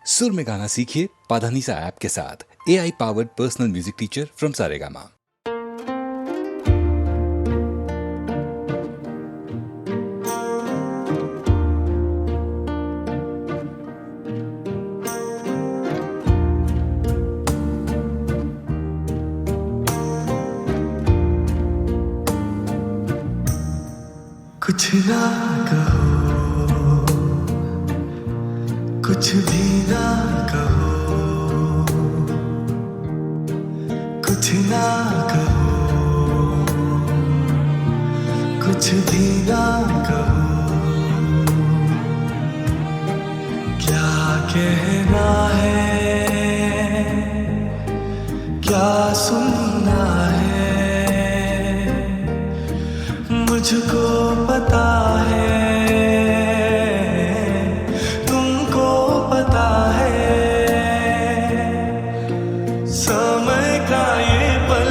सुर में गाना सीखिए पाधानीसा ऐप के साथ। AI powered personal music teacher from Saregama. कुछ ना कहो, कुछ भी ना कहो, कुछ ना कहो, कुछ भी ना कहो। क्या कहना है, क्या सुनना है, मुझको पता है, तुमको पता है। समय का ये पल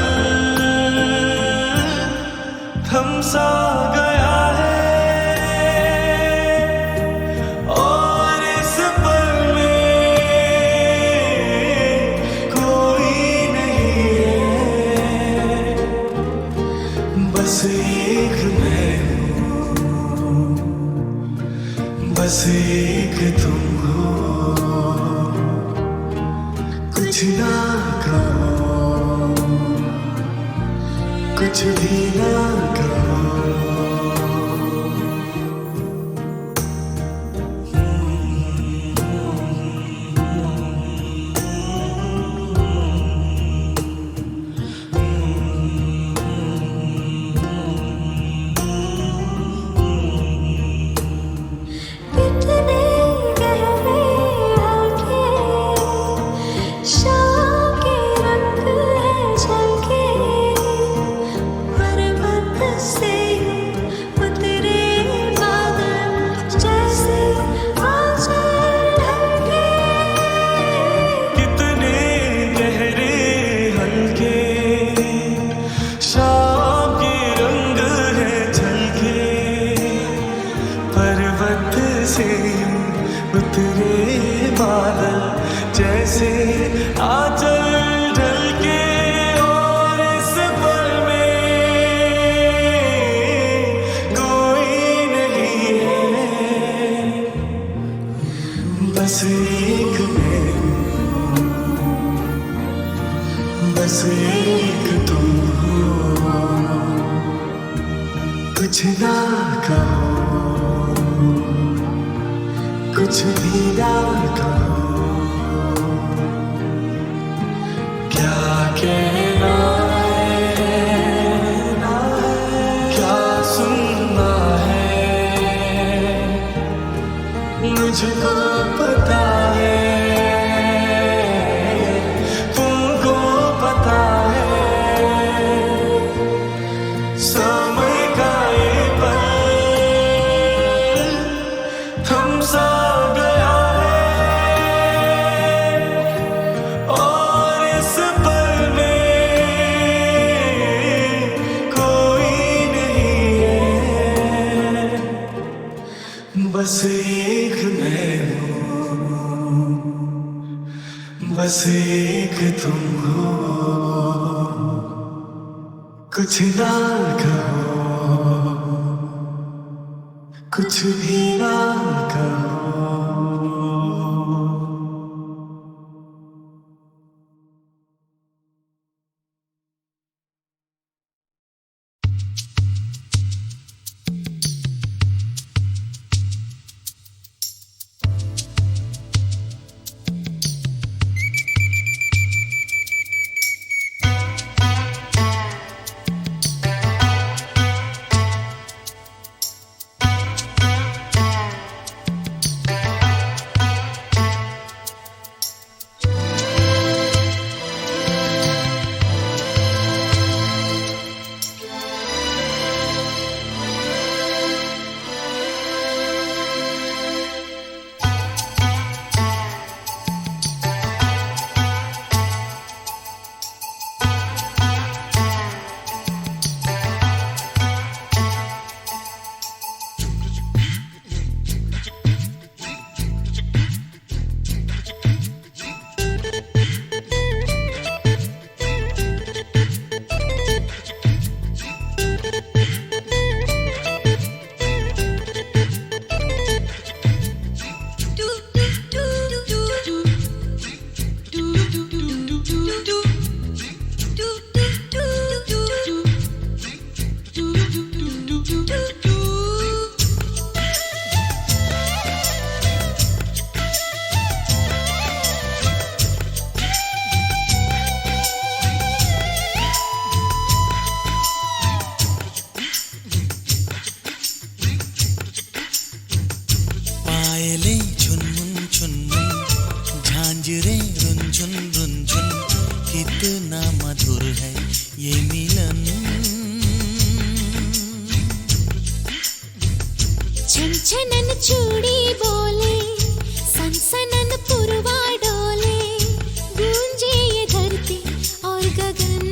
थम सा गया है, और इस पल में कोई नहीं है, बस एक मैं हूँ, बस एक तुम हो। कुछ ना कहो, कुछ भी ना कहो। उतरे बादल जैसे आंचल ढलके, और इस पल में कोई नहीं है, बस एक मैं हूँ, बस एक तुम हो। कुछ ना कहो, कुछ भी ना कहो। क्या कहना है, क्या सुनना है, मुझको पता है, तुमको पता है। समय का ये पल थम सा गया है, और इस पल में कोई नहीं है, बस एक मैं हूँ, बस एक तुम हो। कुछ ना कहो, कुछ भी ना कहो। झांझरे रुंझुन रुंझुन कितना मधुर है ये मिलन। छनछनन चूड़ी बोले, सनसनन पुरवा डोले, गूंजे ये धरती और गगन।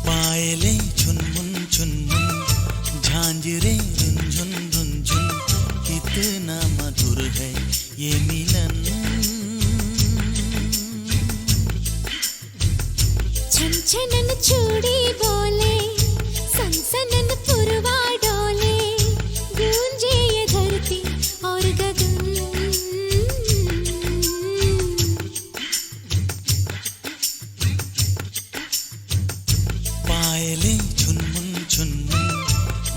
पायले छुनमुन छुनमुन झांझरे रुंझुन रुंझुन कितना मधुर है ये मिलन। छनछनन चूड़ी बोले, सनसनन पुरवा डोले, गूंजे ये धरती और गगन। पायले छुनमुन छुनमुन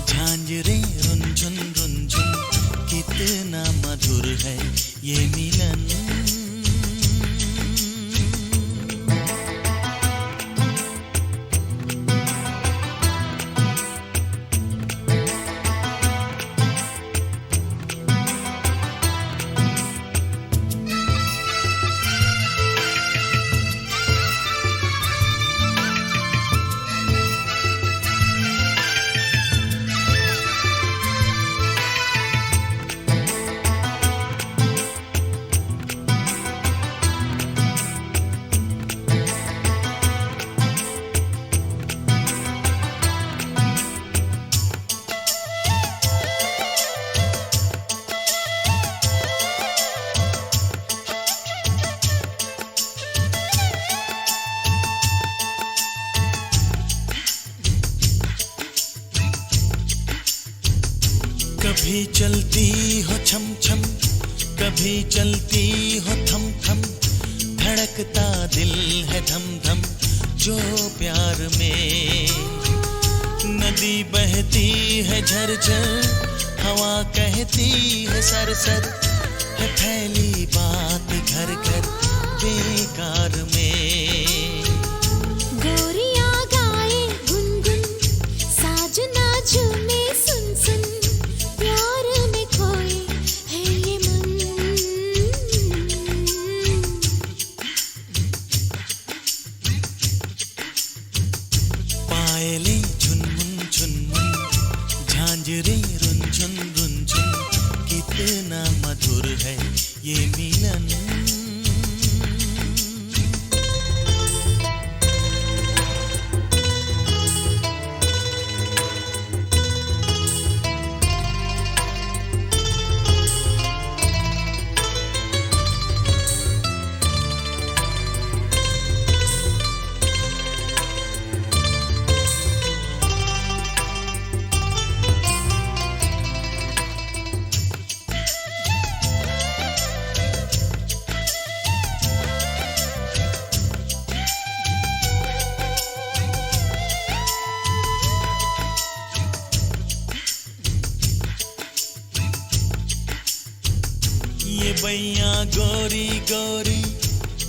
झांझरे रुंझुन रुंझुन कितना मधुर है ये मिलन। कभी चलती हो छम छम, कभी चलती हो थम थम, धड़कता दिल है धम धम जो प्यार में। नदी बहती है झरझर, हवा कहती है सरसर, है फैली बात घर घर बेकार में। गोरिया गाए गुनगुन, साजना झूमे सुन सुन, प्यार में खोए है ये मन। पायले झुनमुन झुनमुन झांझरे रुंझुन रुंझुन कितना मधुर है ये मिलन। ये बैया गोरी गोरी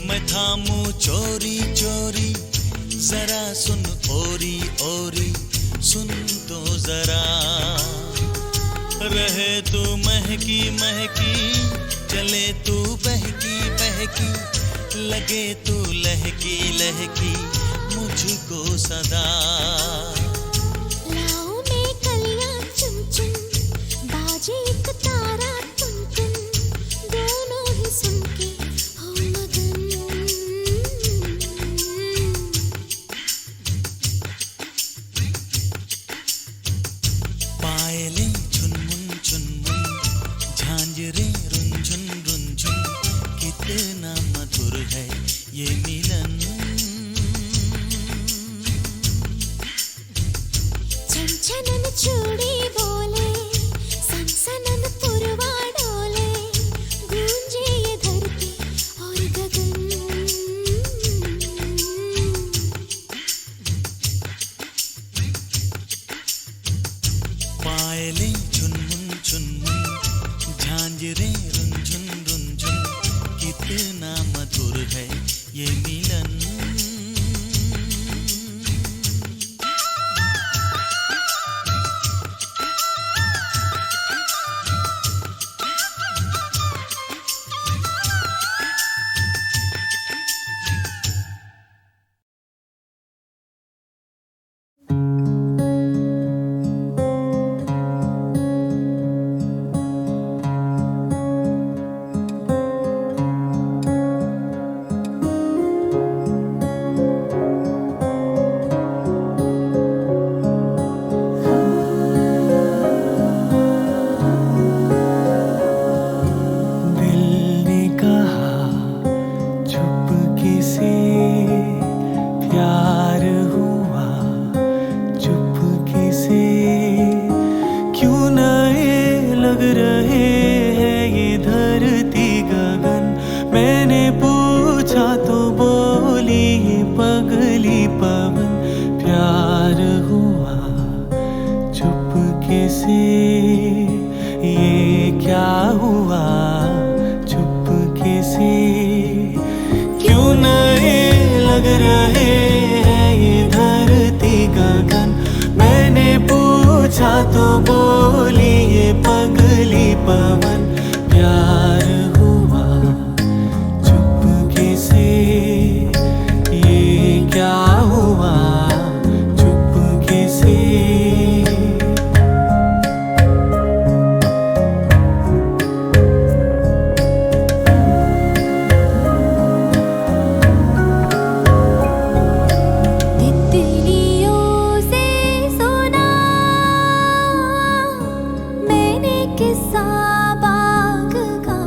मैं थामू चोरी चोरी, जरा सुन ओरी ओरी सुन तो जरा। रहे तू महकी महकी, चले तू बहकी बहकी, लगे तू लहकी लहकी मुझको सदा। लाओ में कलियां चुन चुन, बाजे एक तारा टुन टुन, दोनों ही सुन के हो मगन। पायले झुनमुन झुनमुन झांझरे रुंझुन रुंझुन कितना मधुर है ये मिलन। छनछनन चूड़ी बोले, सनसनन पुरवा डोले, गूंजे ये धरती और गगन। पायले झुनमुन झुनमुन झांझरे रुंझुन रुंझुन कितना मधुर है ये मिलन। रहे हैं ये धरती गगन। मैंने पूछा तो बोली ये पगली पवन। प्यार हुआ चुपके से, ये क्या हुआ चुपके से। क्यों नए लग रहे हैं ये धरती गगन। मैंने पूछा तो बोली ये पगली पवन। प्यार हुआ चुपके से, ये क्या हुआ चुपके से। तितलियों से सुना मैंने किस्सा बाग का।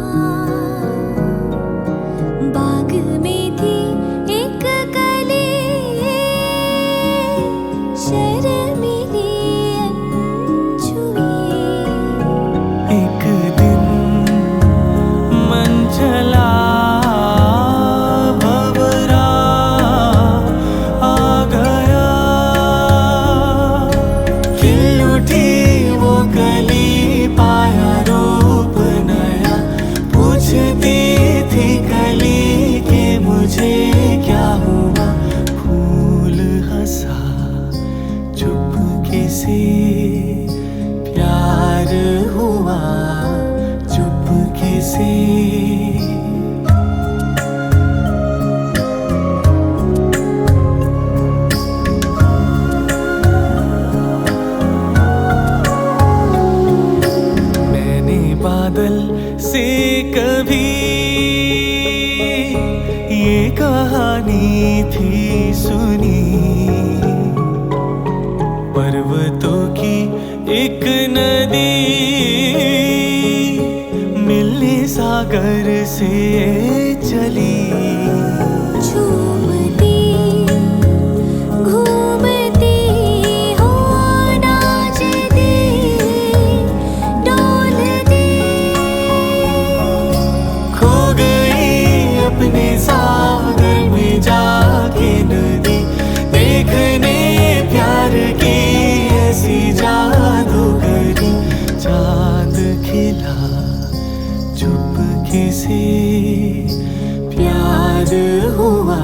बाग में थी एक कली शर्मीली अनछुई। एक दिन मन चला भंवरा आ गया। खिल उठी वो कली पाया रूप नया। पूछती थी कली के मुझे क्या हुआ। फूल हंसा चुपके से। प्यार हुआ चुपके से। मैंने बादल से कभी ये कहानी थी सुनी। पर्वतों की एक नदी मिलने सागर से चली। झूमती घूमती हो नाचती डोलती। खो गई अपने सागर में जाके नदी। देखने प्यार की ऐसी जादूगरी। चांद खिला चुपके से। प्यार हुआ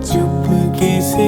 चुपके से।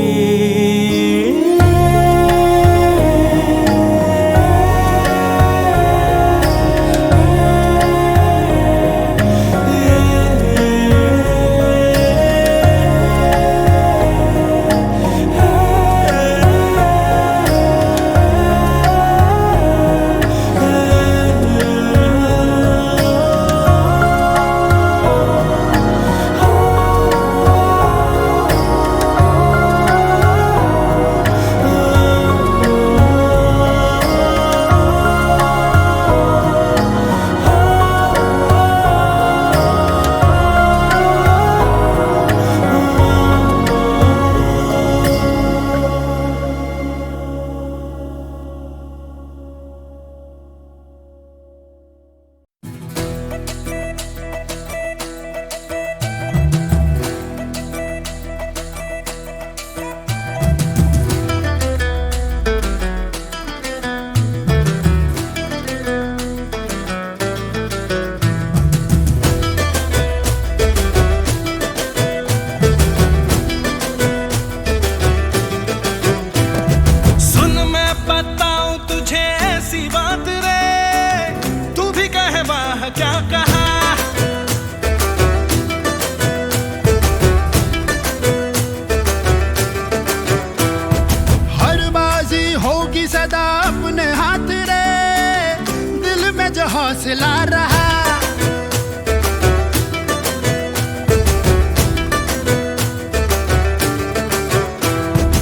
हौसला रहा।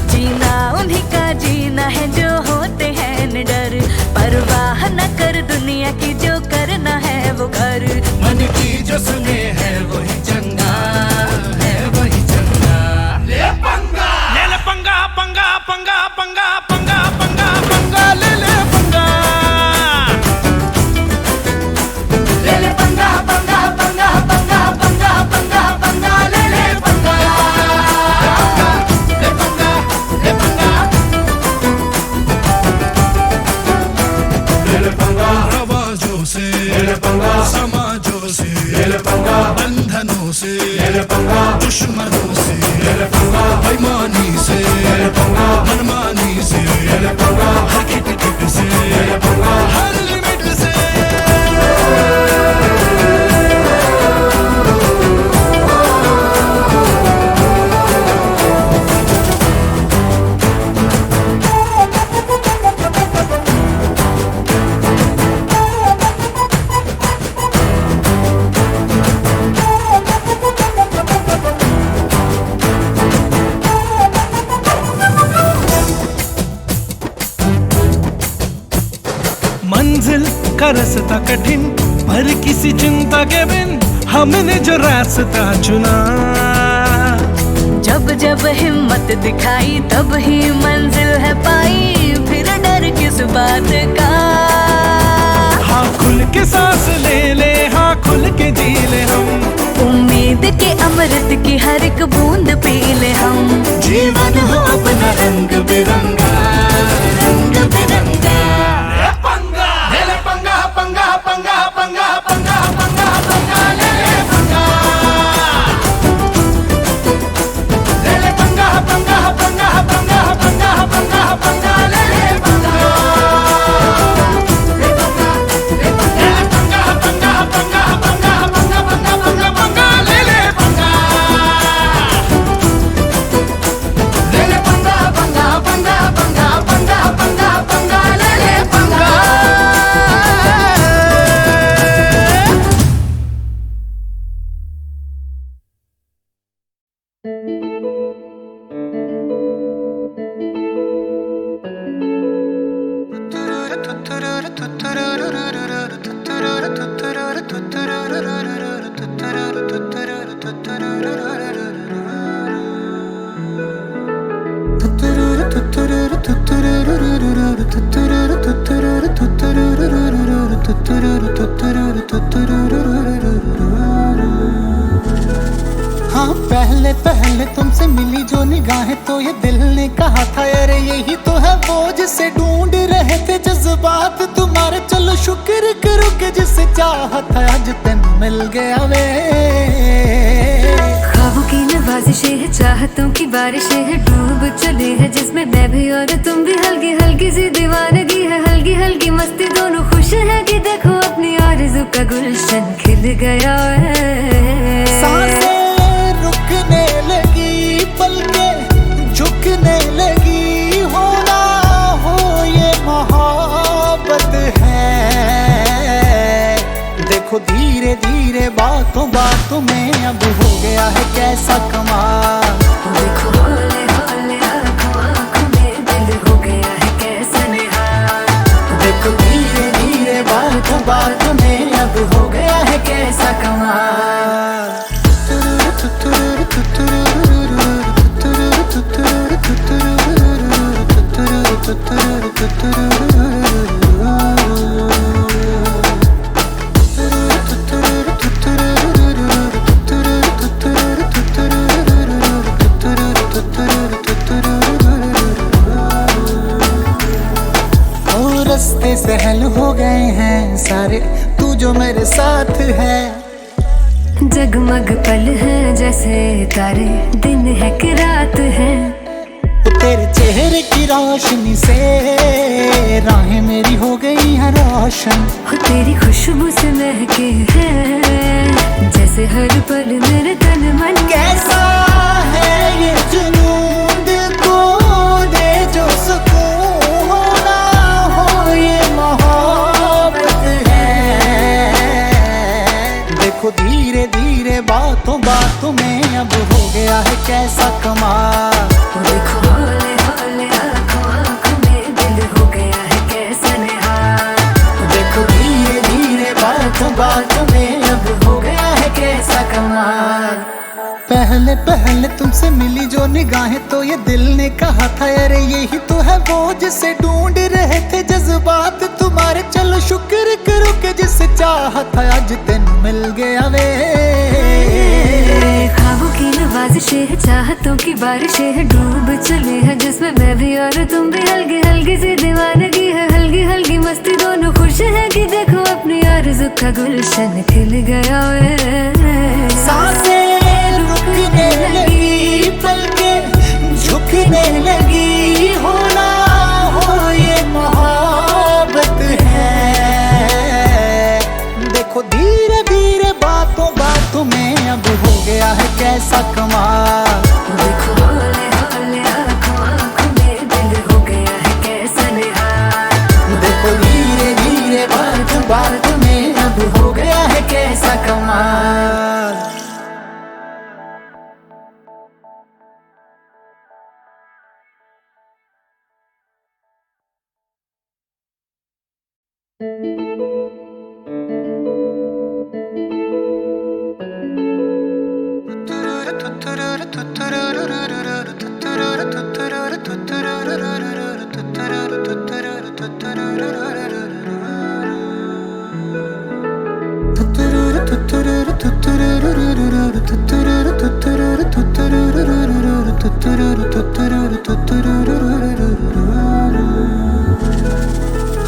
जीना उन्हीं का जीना है जो होते हैं निडर, परवाह न कर दुनिया की, जो करना है वो कर। मन की जो सुने है वही चंगा है, वही चंगा। ले पंगा, ले ले पंगा पंगा पंगा पंगा पंगा पंगा पंगा ले ले पंगा। से, समाजों से, बंधनों से, दुश्मनों से, बेईमानी से, मनमानी से, हर खिट से, हर लिमिट से। मंजिल का रास्ता कठिन पर किसी चिंता के बिन हमने जो रास्ता चुना। जब जब हिम्मत दिखाई तब ही मंजिल है पाई, फिर डर किस बात का। हाँ खुल के सांस ले ले, हाँ खुल के जी ले हम, उम्मीद के अमृत की हर एक बूंद पी ले हम। जीवन हो अपना रंग बिरंगा, रंग बिरंगा। हाँ पहले पहले तुमसे मिली जो निगाहें तो ये दिल ने कहा था अरे यही तो है वो जिसे ढूंढ रहे थे जज्बात तुम्हारे। चलो शुक्र करो कि जिसे चाहत है आज तेन मिल गया वे। ख्वाबों की नवाजिशें है, चाहतों की बारिशें है, डूब चले हैं जिसमें मैं भी और तुम भी। हल्की हल्की सी दीवानगी है, हल्की हल्की मस्ती, दोनों खुश है कि देखो अपनी आरज़ू का गुलशन खिल गया है। सांसें रुकने लगी, पलकें झुकने लगी, होना हो ये मोहब्बत है। देखो धीरे धीरे बातों बातों में अब हो गया है कैसा कमाल। देखो हौले हौले आँखों आँखों में दिल हो गया है कैसा निहाल। देखो धीरे धीरे बातों बातों में अब हो गया है कैसा कमाल। रास्ते सहल हो गए हैं सारे, तू जो मेरे साथ है। जगमग पल है जैसे तारे, दिन है कि रात है। तेरे चेहरे की रोशनी से राहें मेरी हो गई हैं रोशन। हो तेरी खुशबू से महके है जैसे हर पल मेरे तन मन। कैसा है ये जुनून दिल को दे जो सुकून, होना हो ये मोहब्बत है। देखो धीरे धीरे बातों बातों में अब हो गया है कैसा कमाल। देखो हौले हौले आँखों आँखों में दिल हो गया है कैसा निहाल। देखो धीरे धीरे बातों बातों में अब हो गया है कैसा कमाल। पहले पहले तुमसे मिली जो निगाहें तो ये दिल ने कहा था अरे यही तो है वो जिसे ढूंढ रहे थे जज्बात तुम्हारे। चलो शुक्र करो कि जिसे चाहत है आज तेन मिल गया वे। ख्वाबों की नवाजिशें है, चाहतों की बारिशें है, डूब चले हैं जिसमें मैं भी और तुम भी। हल्की हल्की सी दीवानगी है, हल्की हल्की मस्ती, दोनों खुश है कि देखो अपनी का गुलशन खिल गया वे। सांसें रुकने लगी, पलकें झुकने लगी, होना हो ये मोहब्बत है। देखो धीरे धीरे बातों बातों में अब हो गया है कैसा कमाल। देखो हौले हौले आँखों आँखों में दिल हो गया है कैसा निहाल। देखो धीरे धीरे बात बात में अब हो गया है कैसा कमाल।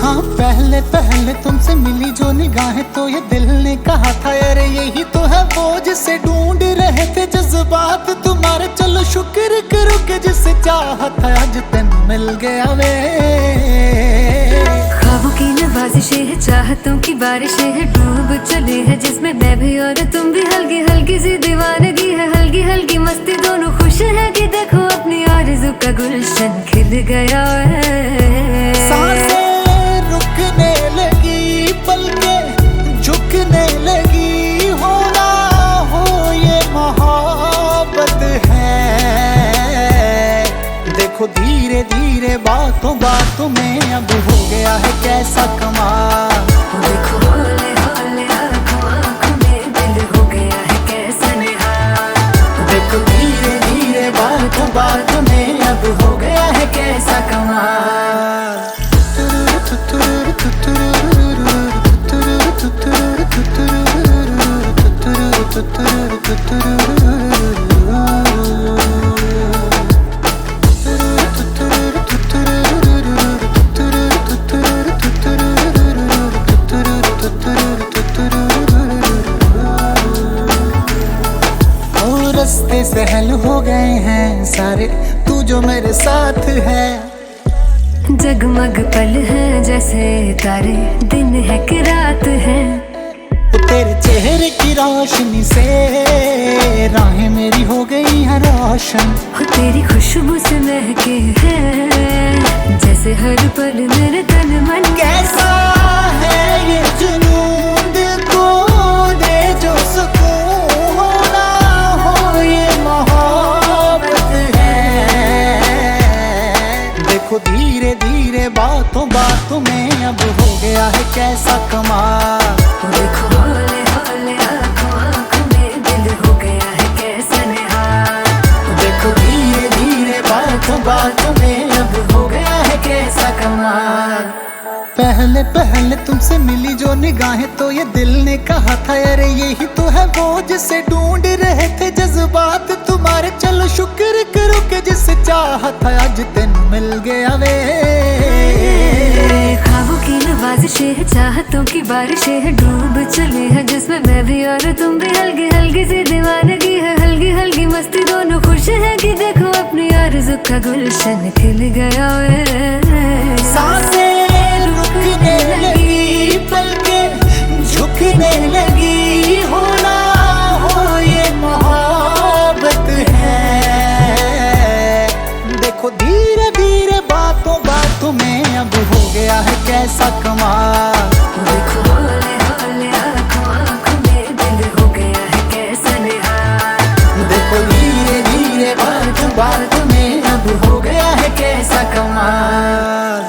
हाँ पहले पहले तुमसे मिली जो निगाहें तो ये दिल ने कहा था अरे यही तो है वो जिसे ढूंढ रहे थे जज्बात तुम्हारे। चलो शुक्र करो कि जिसे चाहत है आज तेन मिल गया वे। ख्वाबों की नवाजिशें है, चाहतों की बारिशें है, डूब चले हैं जिसमें मैं भी और तुम भी। हल्की हल्की सी दीवानगी है, हल्की हल्की मस्ती, दोनों खुश है कि देखो अपनी आरज़ू का गुलशन खिल गया है। सांसें रुकने लगी, पलकें झुकने लगी, होना हो ये मोहब्बत है। देखो धीरे धीरे बातों बातों में अब हो गया है कैसा कमाल। देखो हौले हौले आँखों आँखों में दिल हो गया है कैसा निहाल। देखो धीरे धीरे बातों बातों में अब हो गया है कैसा कमाल। रास्ते सहल हो गए हैं सारे तू जो मेरे साथ है। जगमग पल है जैसे तारे, दिन है कि रात है। तेरे चेहरे की रोशनी से राहें मेरी हो गई हैं रोशन। हो तेरी खुशबू से महके है जैसे हर पल मेरे तन मन। कैसा है ये जुनून दिल को दे जो सुकून, होना हो ये मोहब्बत है। देखो धीरे धीरे बातों बातों में अब हो गया है कैसा कमाल। देखो हौले हौले आँखों आँखों में दिल हो गया है कैसा निहाल। देखो धीरे धीरे बातों बातों में अब हो गया है कैसा कमाल। पहले पहले तुमसे मिली जो निगाहें तो ये दिल ने कहा था अरे यही तो है वो जिसे ढूंढ रहे थे जज्बात तुम्हारे। चलो शुक्र करो कि जिसे चाहा था आज तेन मिल गया वे। ख्वाबों की नवाजिशें है, चाहतों की बारिशें है, डूब चले हैं जिसमें मैं भी और तुम भी। हल्की हल्की सी दीवानगी है, हल्की हल्की मस्ती, दोनों खुश है कि देखो अपनी आरज़ू का गुलशन खिल गया है। सांसें रुकने लगी, पलकें झुकने लगी, होना हो ये मोहब्बत है। देखो धीरे धीरे बातों बातों में अब हो गया है कैसा कमाल। देखो हौले हौले आँखों आँखों में दिल हो गया है कैसा निहाल। देखो धीरे धीरे बात बात में अब हो गया है कैसा कमाल।